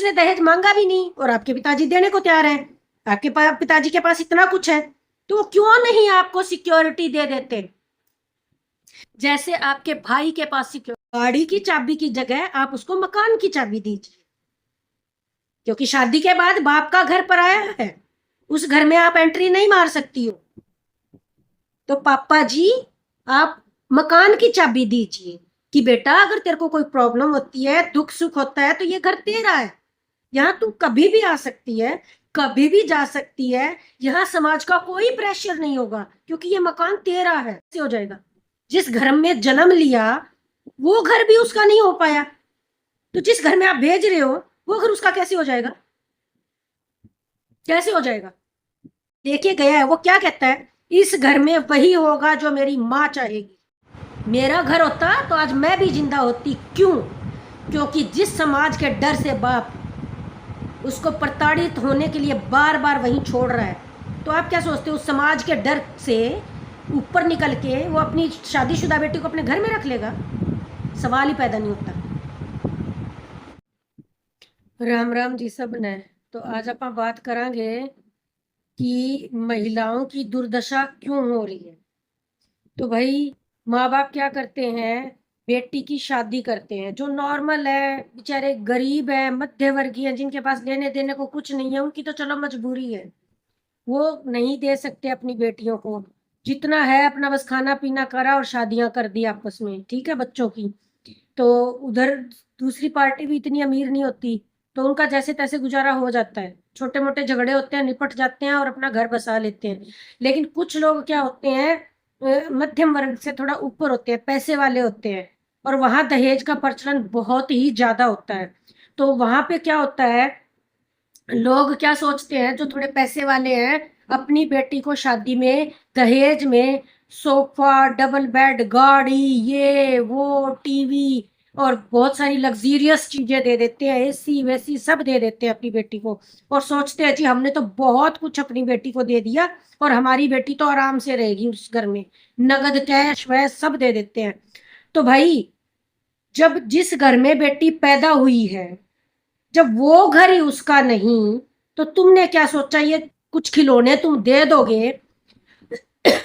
उसने दहेज मांगा भी नहीं और आपके पिताजी देने को तैयार हैं, आपके पिताजी के पास इतना कुछ है, तो वो क्यों नहीं आपको सिक्योरिटी दे देते? जैसे आपके भाई के पास गाड़ी की चाबी की जगह आप उसको मकान की चाबी दीजिए, क्योंकि शादी के बाद बाप का घर पराया है, उस घर में आप एंट्री नहीं मार सकती हो। तो पापा जी आप मकान की चाबी दीजिए कि बेटा अगर तेरे को कोई प्रॉब्लम होती है, दुख सुख होता है, तो ये घर तेरा है, यहाँ तू कभी भी आ सकती है, कभी भी जा सकती है, यहाँ समाज का कोई प्रेशर नहीं होगा, क्योंकि ये मकान तेरा है। कैसे हो जाएगा? जिस घर में जन्म लिया वो घर भी उसका नहीं हो पाया, तो जिस घर में आप भेज रहे हो वो घर उसका कैसे हो जाएगा? कैसे हो जाएगा? देखिए गया है, वो क्या कहता है, इस घर में वही होगा जो मेरी माँ चाहेगी। मेरा घर होता तो आज मैं भी जिंदा होती। क्यों? क्योंकि जिस समाज के डर से बाप उसको प्रताड़ित होने के लिए बार बार वहीं छोड़ रहा है, तो आप क्या सोचते हो उस समाज के डर से ऊपर निकल के वो अपनी शादीशुदा बेटी को अपने घर में रख लेगा? सवाल ही पैदा नहीं होता। राम राम जी सब ने। तो आज आप बात करांगे कि महिलाओं की दुर्दशा क्यों हो रही है। तो भाई माँ बाप क्या करते हैं, बेटी की शादी करते हैं, जो नॉर्मल है, बेचारे गरीब है, मध्य वर्गीय है, जिनके पास लेने देने को कुछ नहीं है, उनकी तो चलो मजबूरी है, वो नहीं दे सकते अपनी बेटियों को, जितना है अपना बस खाना पीना करा और शादियां कर दी आपस में, ठीक है, बच्चों की। तो उधर दूसरी पार्टी भी इतनी अमीर नहीं होती, तो उनका जैसे तैसे गुजारा हो जाता है, छोटे मोटे झगड़े होते हैं, निपट जाते हैं और अपना घर बसा लेते हैं। लेकिन कुछ लोग क्या होते हैं, मध्यम वर्ग से थोड़ा ऊपर होते हैं, पैसे वाले होते हैं, और वहां दहेज का प्रचलन बहुत ही ज्यादा होता है। तो वहां पे क्या होता है, लोग क्या सोचते हैं, जो थोड़े पैसे वाले हैं, अपनी बेटी को शादी में दहेज में सोफा, डबल बेड, गाड़ी, ये वो, टीवी और बहुत सारी लग्जरियस चीजें दे देते हैं, एसी वैसी सब दे देते हैं अपनी बेटी को, और सोचते हैं जी हमने तो बहुत कुछ अपनी बेटी को दे दिया और हमारी बेटी तो आराम से रहेगी उस घर में, नगद कैश वैश सब दे देते हैं। तो भाई जब जिस घर में बेटी पैदा हुई है, जब वो घर ही उसका नहीं, तो तुमने क्या सोचा ये कुछ खिलौने तुम दे दोगे,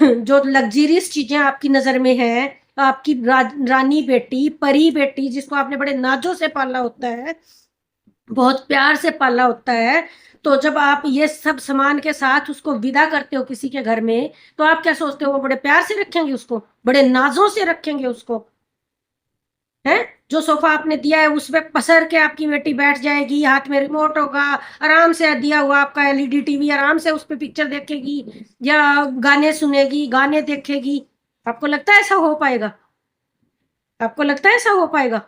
जो लग्जरियस चीजें आपकी नजर में है, आपकी रानी बेटी, परी बेटी, जिसको आपने बड़े नाजों से पाला होता है, बहुत प्यार से पाला होता है, तो जब आप ये सब सामान के साथ उसको विदा करते हो किसी के घर में, तो आप क्या सोचते हो वो बड़े प्यार से रखेंगे उसको, बड़े नाजों से रखेंगे उसको, है? जो सोफा आपने दिया है उस पे पसर के आपकी बेटी बैठ जाएगी, हाथ में रिमोट होगा, आराम से दिया हुआ आपका एलईडी टीवी, आराम से उस पे पिक्चर देखेगी या गाने सुनेगी, गाने देखेगी। आपको लगता है ऐसा हो पाएगा? आपको लगता है ऐसा हो पाएगा?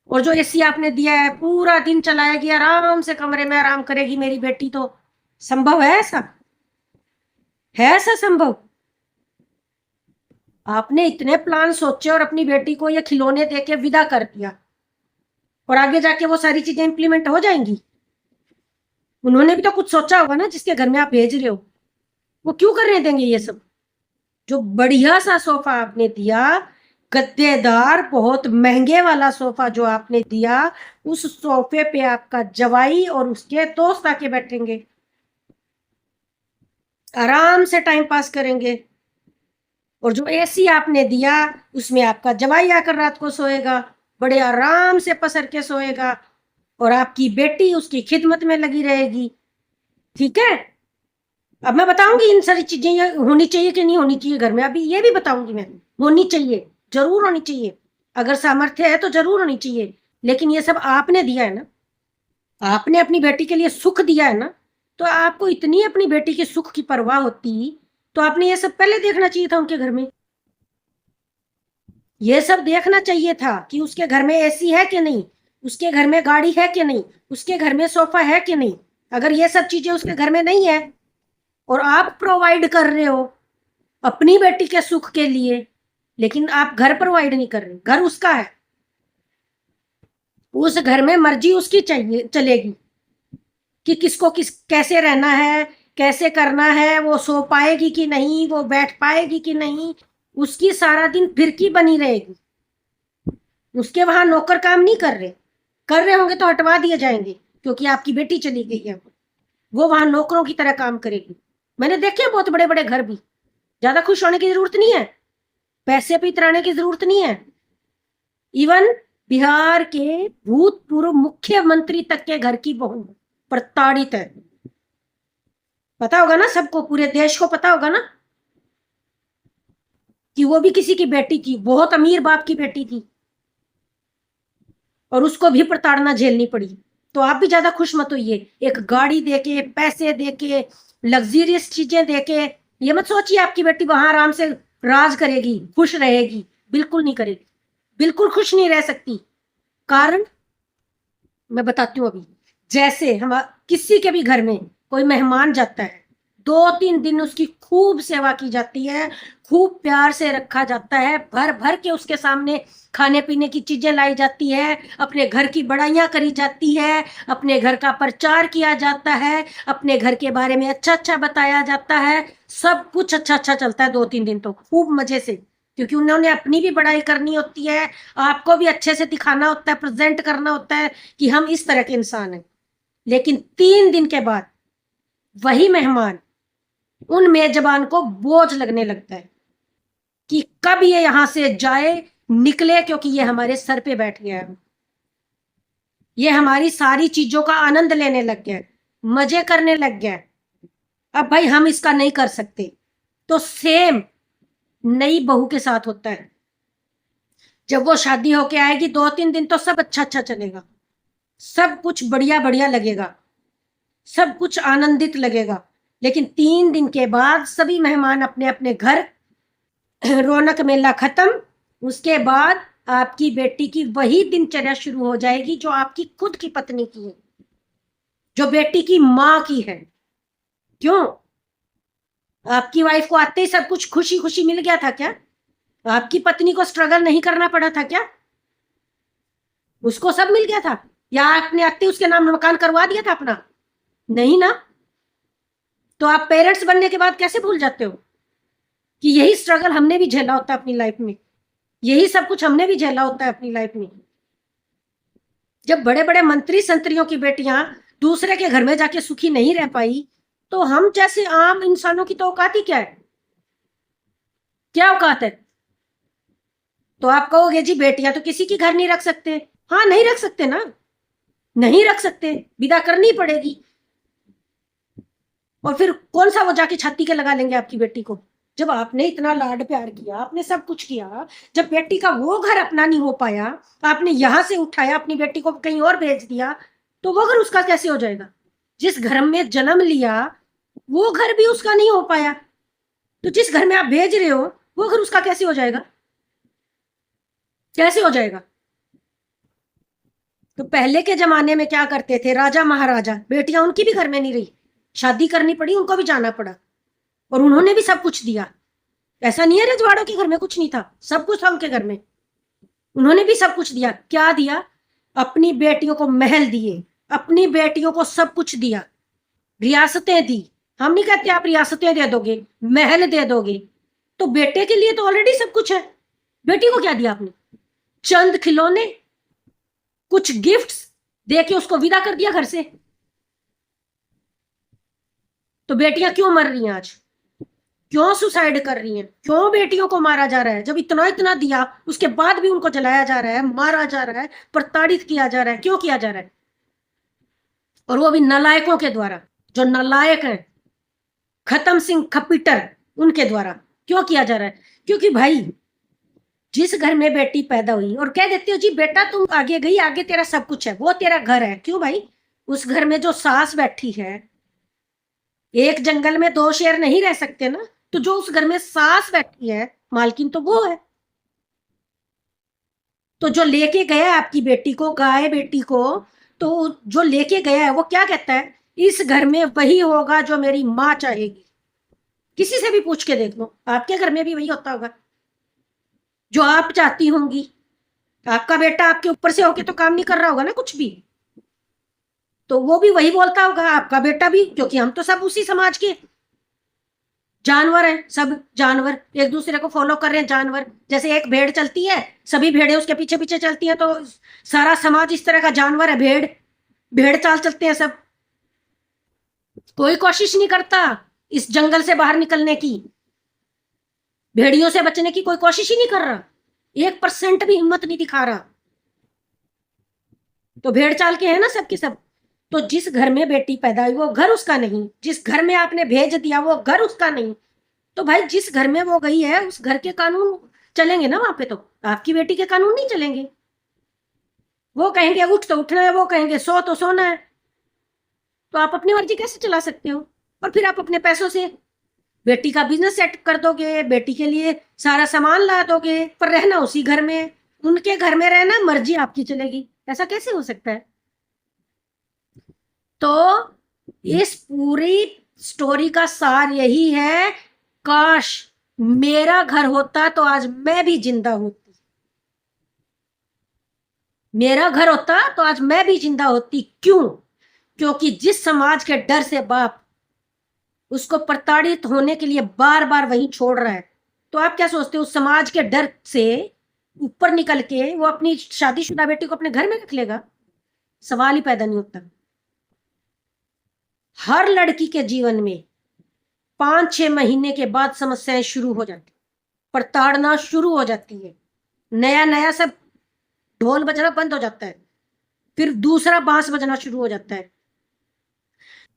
और जो एसी आपने दिया है पूरा दिन चलाएगी, आराम से कमरे में आराम करेगी मेरी बेटी, तो संभव है ऐसा? है ऐसा संभव? आपने इतने प्लान सोचे और अपनी बेटी को ये खिलौने देके विदा कर दिया, और आगे जाके वो सारी चीजें इंप्लीमेंट हो जाएंगी? उन्होंने भी तो कुछ सोचा होगा ना, जिसके घर में आप भेज रहे हो, वो क्यों करने देंगे ये सब? जो बढ़िया सा सोफा आपने दिया, गद्देदार बहुत महंगे वाला सोफा जो आपने दिया, उस सोफे पे आपका जवाई और उसके दोस्त आके बैठेंगे, आराम से टाइम पास करेंगे। और जो एसी आपने दिया उसमें आपका जवाई आकर रात को सोएगा, बड़े आराम से पसर के सोएगा, और आपकी बेटी उसकी खिदमत में लगी रहेगी, ठीक है? अब मैं बताऊंगी इन सारी चीजें ये होनी चाहिए कि नहीं होनी चाहिए घर में, अभी ये भी बताऊंगी मैं। होनी चाहिए, जरूर होनी चाहिए, अगर सामर्थ्य है तो जरूर होनी चाहिए, लेकिन ये सब आपने दिया है ना, आपने अपनी बेटी के लिए सुख दिया है ना, तो आपको इतनी अपनी बेटी के सुख की परवाह होती तो आपने ये सब पहले देखना चाहिए था उनके घर में। ये सब देखना चाहिए था कि उसके घर में एसी है कि नहीं, उसके घर में गाड़ी है कि नहीं, उसके घर में सोफा है कि नहीं। अगर ये सब चीजें उसके घर में नहीं है और आप प्रोवाइड कर रहे हो अपनी बेटी के सुख के लिए, लेकिन आप घर प्रोवाइड नहीं कर रहे, घर उसका है, उस घर में मर्जी उसकी चाहिए चलेगी कि किसको किस कैसे रहना है, कैसे करना है, वो सो पाएगी कि नहीं, वो बैठ पाएगी कि नहीं, उसकी सारा दिन फिरकी बनी रहेगी। उसके वहां नौकर काम नहीं कर रहे, कर रहे होंगे तो हटवा दिए जाएंगे, क्योंकि आपकी बेटी चली गई है, वो वहां नौकरों की तरह काम करेगी। मैंने देखे बहुत बड़े बड़े घर भी, ज्यादा खुश होने की जरूरत नहीं है, पैसे पे इतराने की जरूरत नहीं है। इवन बिहार के भूतपूर्व मुख्यमंत्री तक के घर की बहू प्रताड़ित है। पता होगा ना सबको, पूरे देश को पता होगा ना कि वो भी किसी की बेटी थी, बहुत अमीर बाप की बेटी थी, और उसको भी प्रताड़ना झेलनी पड़ी। तो आप भी ज्यादा खुश मत होइए, एक गाड़ी देके, पैसे देके, लग्जरियस चीजें देके ये मत सोचिए आपकी बेटी वहां आराम से राज करेगी, खुश रहेगी। बिल्कुल नहीं करेगी, बिल्कुल खुश नहीं रह सकती। कारण मैं बताती हूँ अभी। जैसे हम किसी के भी घर में कोई मेहमान जाता है, 2-3 दिन उसकी खूब सेवा की जाती है, खूब प्यार से रखा जाता है, भर भर के उसके सामने खाने पीने की चीजें लाई जाती है, अपने घर की बड़ाइयां करी जाती है, अपने घर का प्रचार किया जाता है, अपने घर के बारे में अच्छा अच्छा बताया जाता है। सब कुछ अच्छा अच्छा चलता है 2-3 दिन तो खूब मजे से, क्योंकि उन्होंने अपनी भी बड़ाई करनी होती है, आपको भी अच्छे से दिखाना होता है, प्रेजेंट करना होता है कि हम इस तरह के इंसान हैं। लेकिन 3 दिन के बाद वही मेहमान, उन मेजबान को बोझ लगने लगता है कि कब ये यहां से जाए, निकले, क्योंकि ये हमारे सर पे बैठ गया है, ये हमारी सारी चीजों का आनंद लेने लग गया, मजे करने लग गया। अब भाई हम इसका नहीं कर सकते। तो सेम नई बहू के साथ होता है। जब वो शादी होके आएगी 2-3 दिन तो सब अच्छा अच्छा चलेगा, सब कुछ बढ़िया बढ़िया लगेगा, सब कुछ आनंदित लगेगा। लेकिन 3 दिन के बाद सभी मेहमान अपने अपने घर, रौनक मेला खत्म। उसके बाद आपकी बेटी की वही दिनचर्या शुरू हो जाएगी जो आपकी खुद की पत्नी की है, जो बेटी की मां की है। क्यों? आपकी वाइफ को आते ही सब कुछ खुशी खुशी मिल गया था क्या? आपकी पत्नी को स्ट्रगल नहीं करना पड़ा था क्या? उसको सब मिल गया था, या आपने आते उसके नाम मकान करवा दिया था अपना? नहीं ना। तो आप पेरेंट्स बनने के बाद कैसे भूल जाते हो कि यही स्ट्रगल हमने भी झेला होता है अपनी लाइफ में, यही सब कुछ हमने भी झेला होता है अपनी लाइफ में। जब बड़े बड़े मंत्री संतरियों की बेटियां दूसरे के घर में जाके सुखी नहीं रह पाई, तो हम जैसे आम इंसानों की तो औकात ही क्या है? क्या औकात है? तो आप कहोगे जी बेटियां तो किसी की घर नहीं रख सकते। हाँ, नहीं रख सकते ना, नहीं रख सकते, विदा करनी पड़ेगी। और फिर कौन सा वो जाके छाती के लगा लेंगे आपकी बेटी को? जब आपने इतना लाड प्यार किया, आपने सब कुछ किया, जब बेटी का वो घर अपना नहीं हो पाया, आपने यहां से उठाया अपनी बेटी को कहीं और भेज दिया, तो वो घर उसका कैसे हो जाएगा? जिस घर में जन्म लिया वो घर भी उसका नहीं हो पाया, तो जिस घर में आप भेज रहे हो वो घर उसका कैसे हो जाएगा? कैसे हो जाएगा? तो पहले के जमाने में क्या करते थे राजा महाराजा, बेटियां उनकी भी घर में नहीं रही, शादी करनी पड़ी, उनको भी जाना पड़ा, और उन्होंने भी सब कुछ दिया। ऐसा नहीं है रजवाड़ों के घर में कुछ नहीं था, सब कुछ था उनके घर में। उन्होंने भी सब कुछ दिया। क्या दिया? अपनी बेटियों को महल दिए, अपनी बेटियों को सब कुछ दिया, रियासतें दी। हम नहीं कहते आप रियासतें दे दोगे, महल दे दोगे। तो बेटे के लिए तो ऑलरेडी सब कुछ है, बेटी को क्या दिया आपने? चंद खिलौने, कुछ गिफ्ट्स दे के उसको विदा कर दिया घर से। तो बेटियां क्यों मर रही हैं आज? क्यों सुसाइड कर रही हैं? क्यों बेटियों को मारा जा रहा है? जब इतना इतना दिया उसके बाद भी उनको जलाया जा रहा है, मारा जा रहा है, प्रताड़ित किया जा रहा है। क्यों किया जा रहा है? और वो भी नालायकों के द्वारा, जो नालायक हैं, खत्म सिंह खपीटर, उनके द्वारा क्यों किया जा रहा है? क्योंकि भाई जिस घर में बेटी पैदा हुई और कह देते हो जी बेटा तुम आगे गई, आगे तेरा सब कुछ है, वो तेरा घर है। क्यों भाई? उस घर में जो सास बैठी है, एक जंगल में 2 शेर नहीं रह सकते ना, तो जो उस घर में सास बैठी है मालकिन तो वो है। तो जो लेके गया आपकी बेटी को, गाय बेटी को, तो जो लेके गया है वो क्या कहता है? इस घर में वही होगा जो मेरी मां चाहेगी। किसी से भी पूछ के देख लो, आपके घर में भी वही होता होगा जो आप चाहती होंगी। आपका बेटा आपके ऊपर से होके तो काम नहीं कर रहा होगा ना कुछ भी, तो वो भी वही बोलता होगा, आपका बेटा भी, क्योंकि हम तो सब उसी समाज के। जानवर है, सब जानवर एक दूसरे को फॉलो कर रहे हैं। जानवर जैसे एक भेड़ चलती है, सभी भेड़ें उसके पीछे पीछे चलती हैं, तो सारा समाज इस तरह का जानवर है। भेड़ भेड़ चाल चलते हैं सब। कोई कोशिश नहीं करता इस जंगल से बाहर निकलने की, भेड़ियों से बचने की कोई कोशिश ही नहीं कर रहा, 1% भी हिम्मत नहीं दिखा रहा। तो भेड़ चाल के है ना सबके सब। तो जिस घर में बेटी पैदा हुई वो घर उसका नहीं, जिस घर में आपने भेज दिया वो घर उसका नहीं। तो भाई जिस घर में वो गई है उस घर के कानून चलेंगे ना वहां पे, तो आपकी बेटी के कानून नहीं चलेंगे। वो कहेंगे उठ तो उठना है, वो कहेंगे सो तो सोना है। तो आप अपनी मर्जी कैसे चला सकते हो? और फिर आप अपने पैसों से बेटी का बिजनेस सेट कर दोगे, बेटी के लिए सारा सामान ला दोगे, पर रहना उसी घर में, उनके घर में रहना, मर्जी आपकी चलेगी। ऐसा कैसे हो सकता है? तो इस पूरी स्टोरी का सार यही है, काश मेरा घर होता तो आज मैं भी जिंदा होती, मेरा घर होता तो आज मैं भी जिंदा होती। क्यों? क्योंकि जिस समाज के डर से बाप उसको प्रताड़ित होने के लिए बार बार वहीं छोड़ रहा है, तो आप क्या सोचते हो उस समाज के डर से ऊपर निकल के वो अपनी शादीशुदा बेटी को अपने घर में रख लेगा? सवाल ही पैदा नहीं होता। हर लड़की के जीवन में 5-6 महीने के बाद समस्याएं शुरू हो जाती, प्रताड़ना शुरू हो जाती है, नया नया सब ढोल बजना बंद हो जाता है, फिर दूसरा बांस बजना शुरू हो जाता है।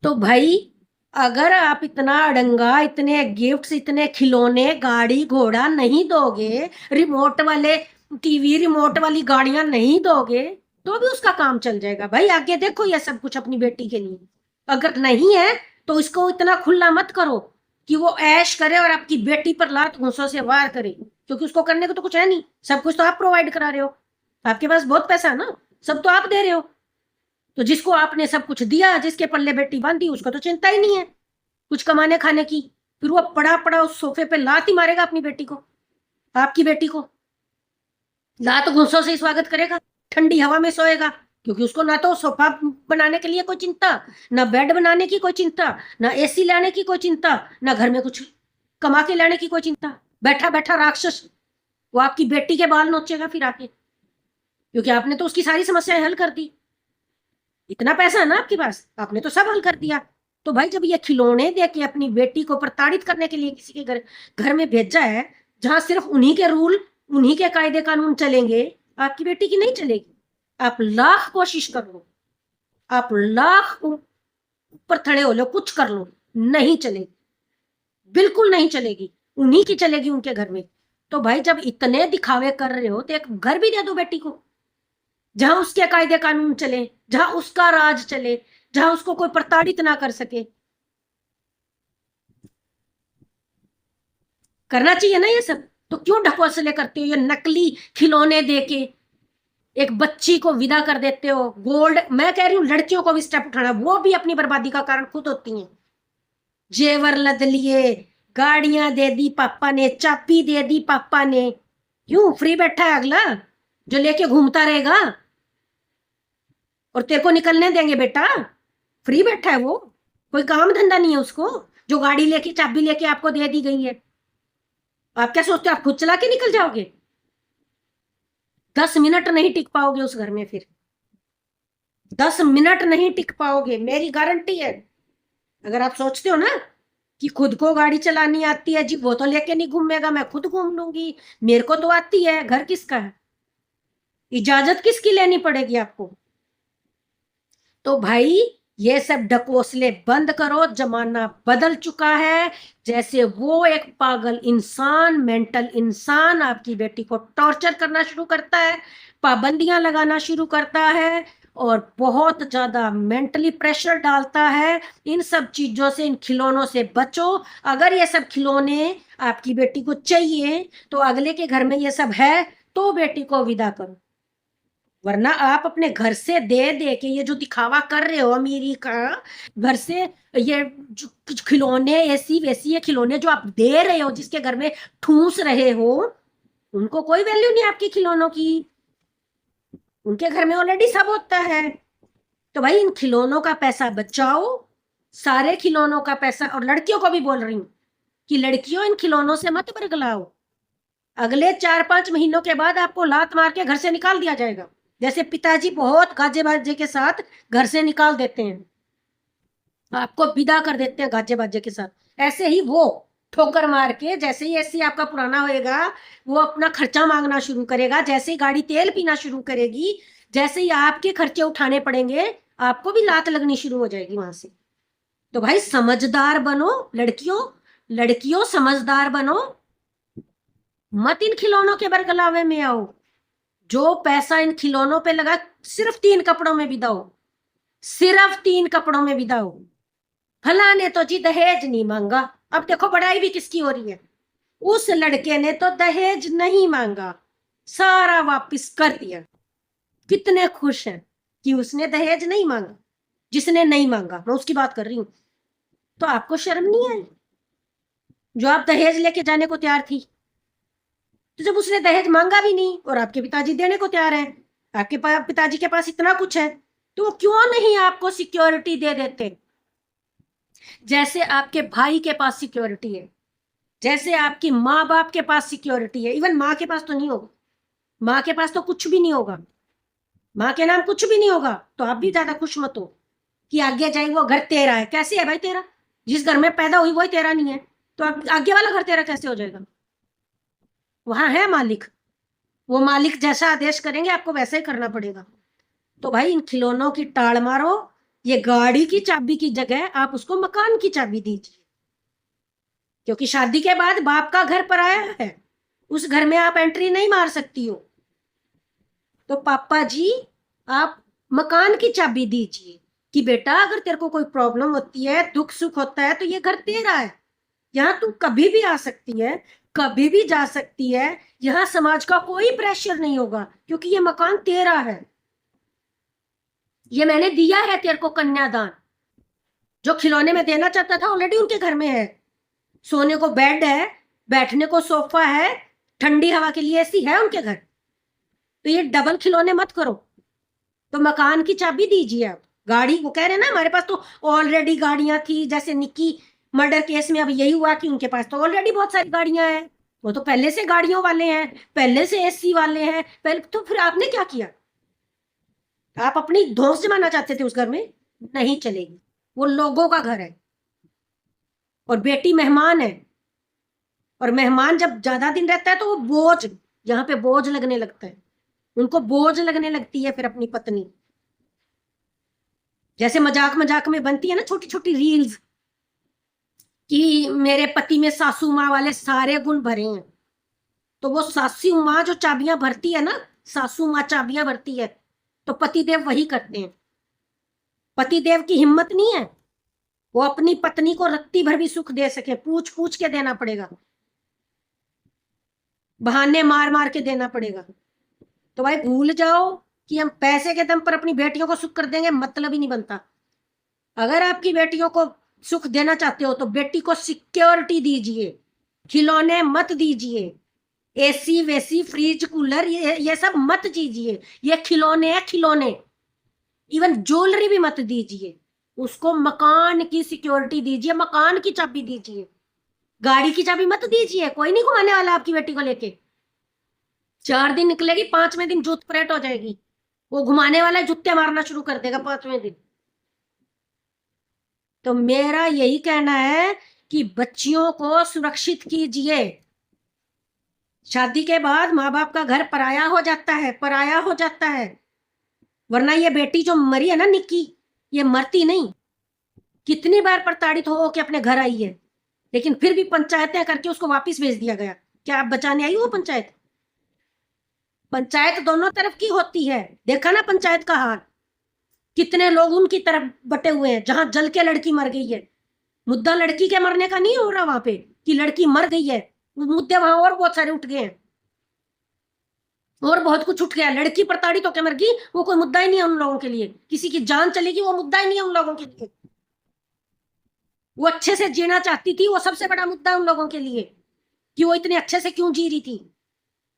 तो भाई अगर आप इतना अड़ंगा, इतने गिफ्ट्स, इतने खिलौने, गाड़ी घोड़ा नहीं दोगे, रिमोट वाले टीवी, रिमोट वाली गाड़ियां नहीं दोगे, तो भी उसका काम चल जाएगा। भाई आगे देखो ये सब कुछ अपनी बेटी के लिए। अगर नहीं है तो इसको इतना खुला मत करो कि वो ऐश करे और आपकी बेटी पर लात घूंसों से वार करे, क्योंकि उसको करने को तो कुछ है नहीं। सब कुछ तो आप प्रोवाइड करा रहे हो, आपके पास बहुत पैसा है ना, सब तो आप दे रहे हो। तो जिसको आपने सब कुछ दिया, जिसके पल्ले बेटी बांधी, उसको तो चिंता ही नहीं है कुछ कमाने खाने की। फिर वो पड़ा पड़ा उस सोफे पे लात ही मारेगा अपनी बेटी को, आपकी बेटी को लात घूंसों से स्वागत करेगा, ठंडी हवा में सोएगा, क्योंकि उसको ना तो सोफा बनाने के लिए कोई चिंता, ना बेड बनाने की कोई चिंता, ना एसी लाने की कोई चिंता, ना घर में कुछ कमा के लाने की कोई चिंता। बैठा बैठा राक्षस वो आपकी बेटी के बाल नोचेगा फिर आके, क्योंकि आपने तो उसकी सारी समस्याएं हल कर दी। इतना पैसा है ना आपके पास, आपने तो सब हल कर दिया। तो भाई जब ये खिलौने दे के अपनी बेटी को प्रताड़ित करने के लिए किसी के घर घर में भेजा है, जहां सिर्फ उन्हीं के रूल, उन्हीं के कायदे कानून चलेंगे, आपकी बेटी की नहीं चलेगी। आप लाख कोशिश कर लो, आप लाख ऊपर खड़े हो लो, कुछ कर लो, नहीं चलेगी, बिल्कुल नहीं चलेगी। उन्हीं की चलेगी उनके घर में। तो भाई जब इतने दिखावे कर रहे हो तो एक घर भी दे दो बेटी को, जहां उसके कायदे कानून चले, जहां उसका राज चले, जहां उसको कोई प्रताड़ित ना कर सके। करना चाहिए ना ये सब। तो क्यों ढकोसले करते हो? ये नकली खिलौने देके एक बच्ची को विदा कर देते हो। गोल्ड, मैं कह रही हूँ लड़कियों को भी स्टेप उठाना, वो भी अपनी बर्बादी का कारण खुद होती हैं। जेवर लद लिए, गाड़ियां दे दी पापा ने, चाबी दे दी पापा ने, क्यों? फ्री बैठा है अगला जो लेके घूमता रहेगा, और तेरे को निकलने देंगे बेटा? फ्री बैठा है वो, कोई काम धंधा नहीं है उसको, जो गाड़ी लेके चाबी लेके आपको दे दी गई है। आप क्या सोचते हो आप खुद चला के निकल जाओगे? 10 मिनट नहीं टिक पाओगे उस घर में, फिर 10 मिनट नहीं टिक पाओगे, मेरी गारंटी है। अगर आप सोचते हो ना कि खुद को गाड़ी चलानी आती है जी, वो तो लेके नहीं घूमेगा, मैं खुद घूम लूंगी, मेरे को तो आती है, घर किसका है? इजाजत किसकी लेनी पड़ेगी आपको? तो भाई ये सब ढकोसले बंद करो, जमाना बदल चुका है। जैसे वो एक पागल इंसान, मेंटल इंसान आपकी बेटी को टॉर्चर करना शुरू करता है, पाबंदियां लगाना शुरू करता है, और बहुत ज्यादा मेंटली प्रेशर डालता है, इन सब चीजों से, इन खिलौनों से बचो। अगर ये सब खिलौने आपकी बेटी को चाहिए तो अगले के घर में ये सब है तो बेटी को विदा करो, वरना आप अपने घर से दे दे के ये जो दिखावा कर रहे हो अमीरी का, घर से ये जो खिलौने, ऐसी वैसी ये खिलौने जो आप दे रहे हो, जिसके घर में ठूस रहे हो, उनको कोई वैल्यू नहीं आपके खिलौनों की, उनके घर में ऑलरेडी सब होता है। तो भाई इन खिलौनों का पैसा बचाओ, सारे खिलौनों का पैसा, और लड़कियों को भी बोल रही हूँ, कि लड़कियों इन खिलौनों से मत बरगलाओ, अगले 4-5 महीनों के बाद आपको लात मार के घर से निकाल दिया जाएगा। जैसे पिताजी बहुत गाजे बाजे के साथ घर से निकाल देते हैं, आपको विदा कर देते हैं गाजे बाजे के साथ, ऐसे ही वो ठोकर मार के, जैसे ही एसी आपका पुराना होएगा वो अपना खर्चा मांगना शुरू करेगा, जैसे ही गाड़ी तेल पीना शुरू करेगी, जैसे ही आपके खर्चे उठाने पड़ेंगे आपको भी लात लगनी शुरू हो जाएगी वहां से। तो भाई समझदार बनो लड़कियों, लड़कियों समझदार बनो, मत इन खिलौनों के बरगलावे में आओ। जो पैसा इन खिलौनों पे लगा सिर्फ 3 कपड़ों में बिताओ, सिर्फ 3 कपड़ों में बिताओ। फलाने तो जी दहेज नहीं मांगा, अब देखो बड़ाई भी किसकी हो रही है, उस लड़के ने तो दहेज नहीं मांगा, सारा वापस कर दिया। कितने खुश हैं कि उसने दहेज नहीं मांगा, जिसने नहीं मांगा मैं उसकी बात कर रही हूं। तो आपको शर्म नहीं आई जो आप दहेज लेके जाने को तैयार थी? तो जब उसने दहेज मांगा भी नहीं और आपके पिताजी देने को तैयार है, आपके पिताजी के पास इतना कुछ है, तो क्यों नहीं आपको सिक्योरिटी दे देते? जैसे आपके भाई के पास सिक्योरिटी है, जैसे आपकी माँ बाप के पास सिक्योरिटी है, इवन माँ के पास तो नहीं होगा, माँ के पास तो कुछ भी नहीं होगा, माँ के नाम कुछ भी नहीं होगा, तो आप भी ज्यादा खुश मत हो कि आगे जाए वो घर तेरा है। कैसे है भाई तेरा? जिस घर में पैदा हुई वही तेरा नहीं है, तो आगे वाला घर तेरा कैसे हो जाएगा? वहां है मालिक, वो मालिक जैसा आदेश करेंगे आपको वैसा ही करना पड़ेगा। तो भाई इन खिलौनों की टाल मारो, ये गाड़ी की चाबी की जगह आप उसको मकान की चाबी दीजिए, क्योंकि शादी के बाद बाप का घर पराया है, उस घर में आप एंट्री नहीं मार सकती हो। तो पापा जी आप मकान की चाबी दीजिए कि बेटा अगर तेरे को कोई प्रॉब्लम होती है, दुख सुख होता है, तो ये घर तेरा है, यहाँ तू कभी भी आ सकती है, कभी भी जा सकती है, यहाँ समाज का कोई प्रेशर नहीं होगा, क्योंकि ये मकान तेरा है, ये मैंने दिया है तेरे को कन्यादान। जो खिलौने में देना चाहता था ऑलरेडी उनके घर में है, सोने को बेड है, बैठने को सोफा है, ठंडी हवा के लिए एसी है उनके घर, तो ये डबल खिलौने मत करो। तो मकान की चाबी दीजिए आप। गाड़ी वो कह रहे ना हमारे पास तो ऑलरेडी गाड़ियां थी, जैसे निक्की मर्डर केस में अब यही हुआ कि उनके पास तो ऑलरेडी बहुत सारी गाड़ियां हैं, वो तो पहले से गाड़ियों वाले हैं, पहले से एसी वाले हैं, पहले तो फिर आपने क्या किया? आप अपनी धौंस जमाना चाहते थे उस घर में, नहीं चलेगी, वो लोगों का घर है और बेटी मेहमान है, और मेहमान जब ज्यादा दिन रहता है तो वो बोझ, यहाँ पे बोझ लगने लगता है, उनको बोझ लगने लगती है फिर अपनी पत्नी। जैसे मजाक मजाक में बनती है ना छोटी छोटी रील्स कि मेरे पति में सासू माँ वाले सारे गुण भरे हैं, तो वो सासू माँ जो चाबियां भरती है ना, सासू माँ चाबियां भरती है, तो पतिदेव वही करते हैं। पतिदेव की हिम्मत नहीं है वो अपनी पत्नी को रत्ती भर भी सुख दे सके, पूछ पूछ के देना पड़ेगा, बहाने मार मार के देना पड़ेगा। तो भाई भूल जाओ कि हम पैसे के दम पर अपनी बेटियों को सुख कर देंगे, मतलब ही नहीं बनता। अगर आपकी बेटियों को सुख देना चाहते हो तो बेटी को सिक्योरिटी दीजिए, खिलौने मत दीजिए, एसी वेसी फ्रिज कूलर ये सब मत दीजिए, ये खिलौने हैं खिलौने। इवन ज्वेलरी भी मत दीजिए, उसको मकान की सिक्योरिटी दीजिए, मकान की चाबी दीजिए, गाड़ी की चाबी मत दीजिए। कोई नहीं घुमाने वाला आपकी बेटी को लेके, 4 दिन निकलेगी, 5वें दिन जूत परेट हो जाएगी, वो घुमाने वाला जुत्ते मारना शुरू कर देगा 5वें दिन। तो मेरा यही कहना है कि बच्चियों को सुरक्षित कीजिए। शादी के बाद माँ बाप का घर पराया हो जाता है, पराया हो जाता है। वरना ये बेटी जो मरी है ना निक्की, ये मरती नहीं, कितनी बार प्रताड़ित हो के अपने घर आई है, लेकिन फिर भी पंचायतें करके उसको वापस भेज दिया गया। क्या आप बचाने आई वो पंचायत? पंचायत दोनों तरफ की होती है, देखा ना पंचायत का हाल, कितने लोग उनकी तरफ बटे हुए हैं। जहां जल के लड़की मर गई है, मुद्दा लड़की के मरने का नहीं हो रहा वहां पे कि लड़की मर गई है, मुद्दे वहां और बहुत सारे उठ गए हैं, और बहुत कुछ उठ गया। लड़की प्रताड़ित होकर मर गई, वो कोई मुद्दा ही नहीं है उन लोगों के लिए। किसी की जान चलेगी वो मुद्दा ही नहीं है उन लोगों के लिए। वो अच्छे से जीना चाहती थी, वो सबसे बड़ा मुद्दा है उन लोगों के लिए कि वो इतने अच्छे से क्यों जी रही थी,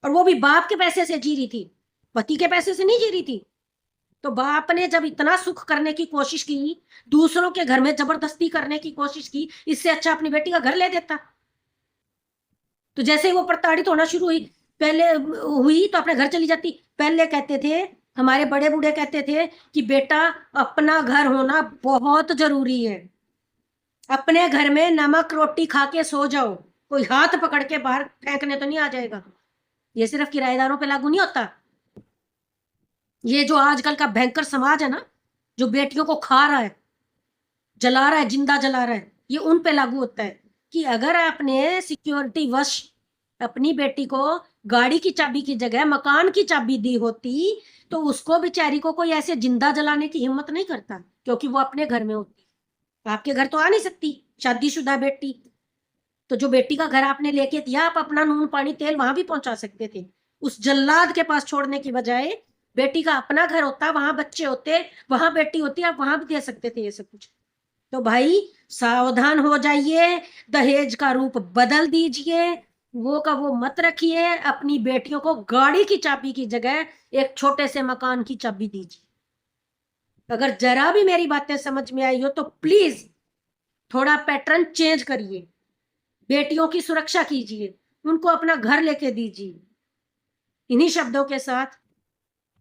और वो भी बाप के पैसे से जी रही थी, पति के पैसे से नहीं जी रही थी। तो बाप ने जब इतना सुख करने की कोशिश की, दूसरों के घर में जबरदस्ती करने की कोशिश की, इससे अच्छा अपनी बेटी का घर ले देता। तो जैसे ही वो प्रताड़ित होना शुरू हुई, पहले हुई तो अपने घर चली जाती। पहले कहते थे, हमारे बड़े बूढ़े कहते थे कि बेटा अपना घर होना बहुत जरूरी है, अपने घर में नमक रोटी खा के सो जाओ, कोई हाथ पकड़ के बाहर फेंकने तो नहीं आ जाएगा। ये सिर्फ किराएदारों पे लागू नहीं होता, ये जो आजकल का भयंकर समाज है ना, जो बेटियों को खा रहा है, जला रहा है, जिंदा जला रहा है, ये उन पे लागू होता है कि अगर आपने सिक्योरिटी वश अपनी बेटी को गाड़ी की चाबी की जगह मकान की चाबी दी होती, तो उसको बेचारी को कोई ऐसे जिंदा जलाने की हिम्मत नहीं करता, क्योंकि वो अपने घर में होती। आपके घर तो आ नहीं सकती शादीशुदा बेटी, तो जो बेटी का घर आपने लेके दिया, आप अपना नून पानी तेल वहां भी पहुंचा सकते थे। उस जल्लाद के पास छोड़ने की बजाय बेटी का अपना घर होता, वहां बच्चे होते, वहां बेटी होती, आप वहां भी दे सकते थे ये सब कुछ। तो भाई सावधान हो जाइए, दहेज का रूप बदल दीजिए, वो का वो मत रखिए, अपनी बेटियों को गाड़ी की चाबी की जगह एक छोटे से मकान की चाबी दीजिए। अगर जरा भी मेरी बातें समझ में आई हो तो प्लीज थोड़ा पैटर्न चेंज करिए, बेटियों की सुरक्षा कीजिए, उनको अपना घर लेके दीजिए। इन्हीं शब्दों के साथ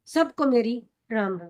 सबको मेरी राम राम।